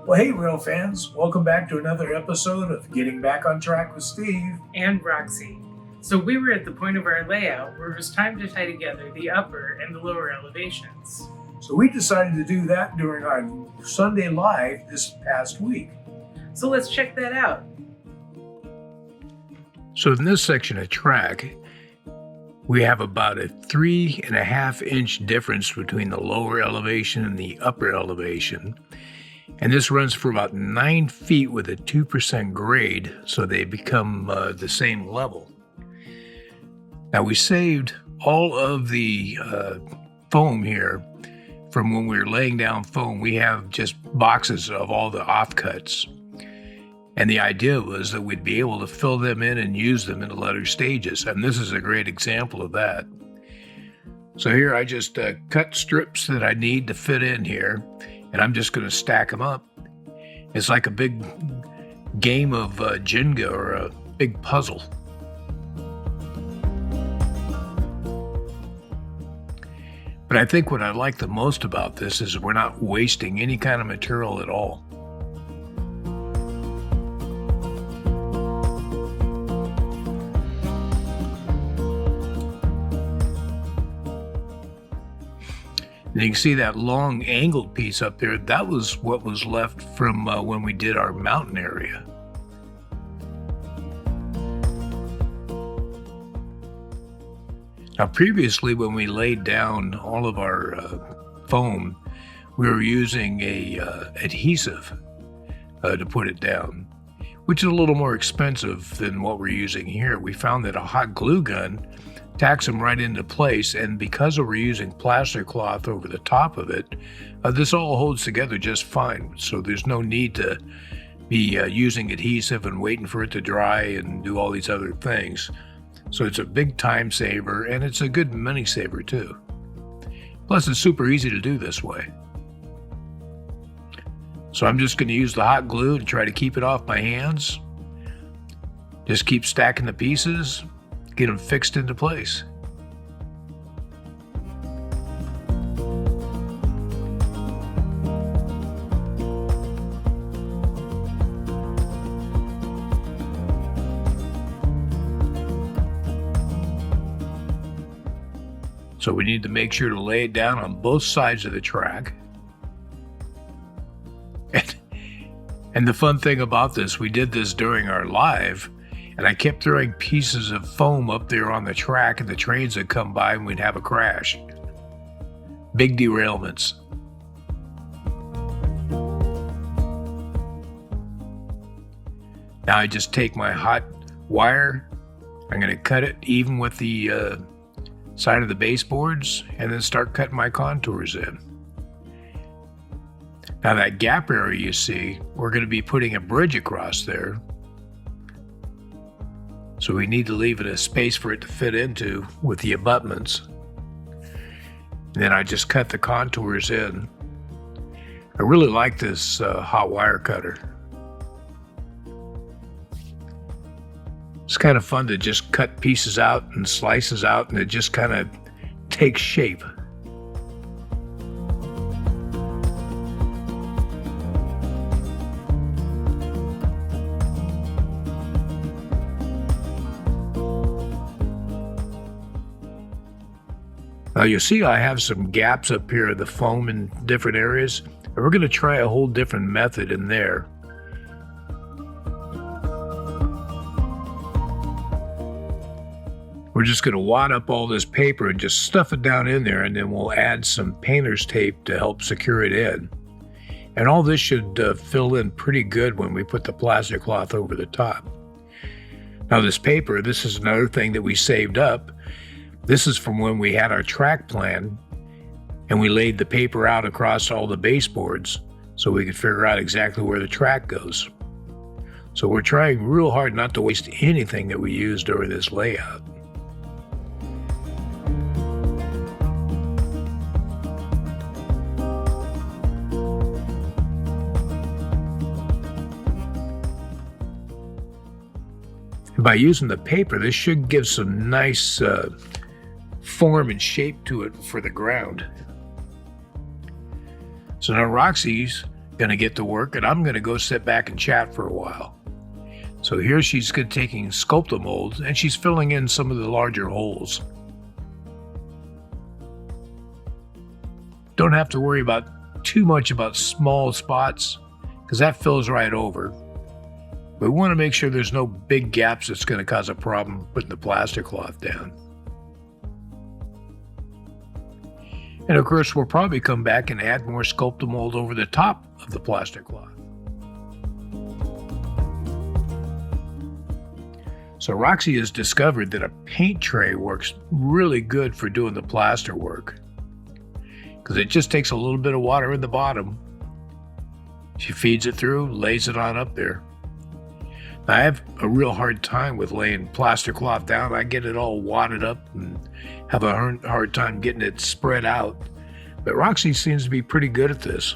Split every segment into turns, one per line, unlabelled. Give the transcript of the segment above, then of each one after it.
Well, hey, rail fans, welcome back to another episode of Getting Back on Track with Steve
and Roxy. So we were at the point of our layout where it was time to tie together the upper and the lower elevations.
So we decided to do that during our Sunday Live this past week.
So let's check that out.
So in this section of track, we have about a 3.5-inch difference between the lower elevation and the upper elevation. And this runs for about 9 feet with a 2% grade, so they become the same level. Now we saved all of the foam here from when we were laying down foam. We have just boxes of all the offcuts. And the idea was that we'd be able to fill them in and use them in the later stages. And this is a great example of that. So here I just cut strips that I need to fit in here. And I'm just going to stack them up. It's like a big game of Jenga or a big puzzle. But I think what I like the most about this is we're not wasting any kind of material at all. And you can see that long angled piece up there. That was what was left from when we did our mountain area. Now previously when we laid down all of our foam, we were using a adhesive to put it down, which is a little more expensive than what we're using here. We found that a hot glue gun tacks them right into place, and because we're using plaster cloth over the top of it, this all holds together just fine. So there's no need to be using adhesive and waiting for it to dry and do all these other things. So it's a big time saver, and it's a good money saver too. Plus it's super easy to do this way. So I'm just going to use the hot glue to try to keep it off my hands. Just keep stacking the pieces, get them fixed into place. So we need to make sure to lay it down on both sides of the track. And the fun thing about this, we did this during our live, and I kept throwing pieces of foam up there on the track, and the trains would come by and we'd have a crash. Big derailments. Now I just take my hot wire, I'm going to cut it even with the side of the baseboards, and then start cutting my contours in. Now that gap area you see, we're going to be putting a bridge across there. So we need to leave it a space for it to fit into with the abutments. And then I just cut the contours in. I really like this hot wire cutter. It's kind of fun to just cut pieces out and slices out, and it just kind of takes shape. Now you see I have some gaps up here of the foam in different areas, and we're going to try a whole different method in there. We're just going to wad up all this paper and just stuff it down in there, and then we'll add some painter's tape to help secure it in. And all this should fill in pretty good when we put the plaster cloth over the top. Now this paper, this is another thing that we saved up. This is from when we had our track plan, and we laid the paper out across all the baseboards so we could figure out exactly where the track goes. So we're trying real hard not to waste anything that we use during this layout. And by using the paper, this should give some nice form and shape to it for the ground. So now Roxy's going to get to work, and I'm going to go sit back and chat for a while. So here she's taking Sculptamold, and she's filling in some of the larger holes. Don't have to worry about too much about small spots, because that fills right over. We want to make sure there's no big gaps that's going to cause a problem putting the plaster cloth down. And of course, we'll probably come back and add more Sculptamold over the top of the plaster cloth. So Roxy has discovered that a paint tray works really good for doing the plaster work, because it just takes a little bit of water in the bottom. She feeds it through, lays it on up there. Now, I have a real hard time with laying plaster cloth down. I get it all wadded up and have a hard time getting it spread out. But Roxy seems to be pretty good at this.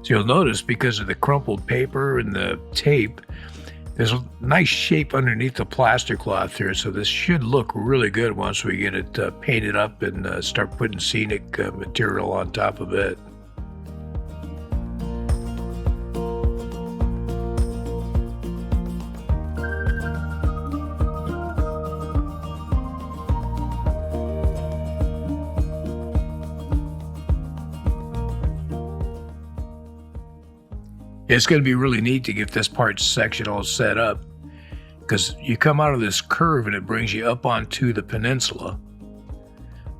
So you'll notice, because of the crumpled paper and the tape, there's a nice shape underneath the plaster cloth here, so this should look really good once we get it painted up and start putting scenic material on top of it. It's going to be really neat to get this part section all set up, because you come out of this curve and it brings you up onto the peninsula.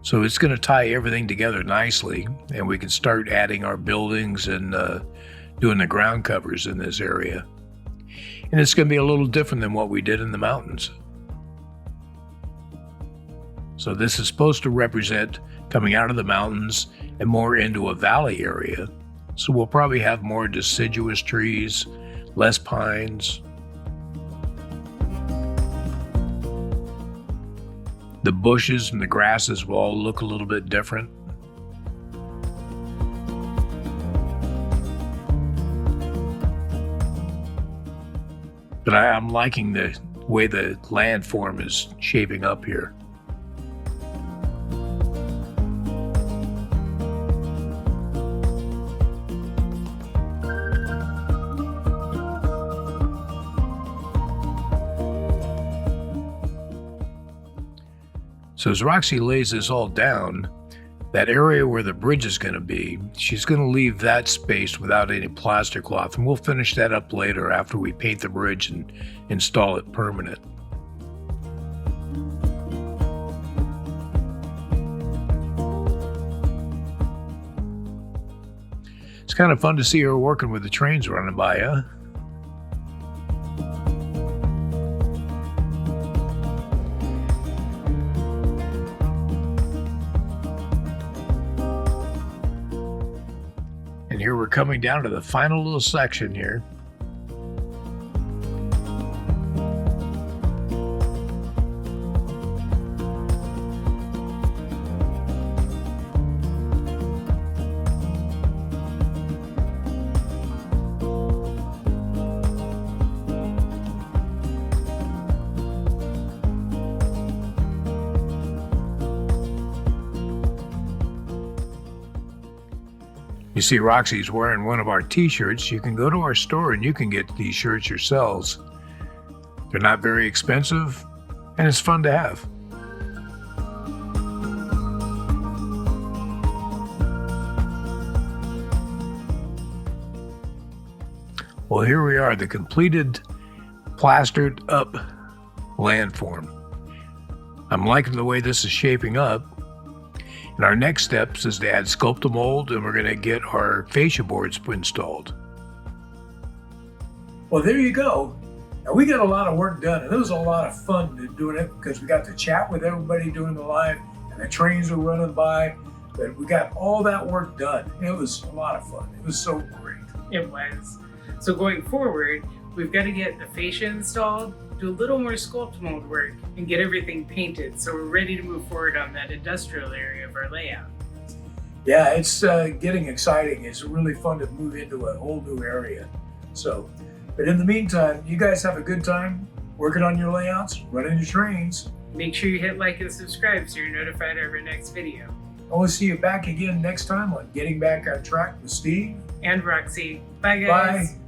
So it's going to tie everything together nicely, and we can start adding our buildings and doing the ground covers in this area. And it's going to be a little different than what we did in the mountains. So this is supposed to represent coming out of the mountains and more into a valley area. So we'll probably have more deciduous trees, less pines. The bushes and the grasses will all look a little bit different. But I'm liking the way the landform is shaping up here. So as Roxy lays this all down, that area where the bridge is going to be, she's going to leave that space without any plaster cloth, and we'll finish that up later after we paint the bridge and install it permanent. It's kind of fun to see her working with the trains running by, huh? Here we're coming down to the final little section here. You see Roxy's wearing one of our t-shirts. You can go to our store and you can get these shirts yourselves. They're not very expensive, and it's fun to have. Well, here we are, the completed plastered up landform. I'm liking the way this is shaping up. And our next steps is to add Sculptamold, and we're going to get our fascia boards installed.
Well, there you go. Now, we got a lot of work done, and it was a lot of fun doing it, because we got to chat with everybody doing the live, and the trains were running by. But we got all that work done. It was a lot of fun. It was so great.
It was. So going forward, we've got to get the fascia installed, do a little more Sculptamold work, and get everything painted, so we're ready to move forward on that industrial area of our layout.
Yeah, it's getting exciting. It's really fun to move into a whole new area. So, but in the meantime, you guys have a good time. working on your layouts, running your trains.
Make sure you hit like and subscribe so you're notified of our next video.
I will see you back again next time on Getting Back on Track with Steve
And Roxy. Bye, guys.
Bye.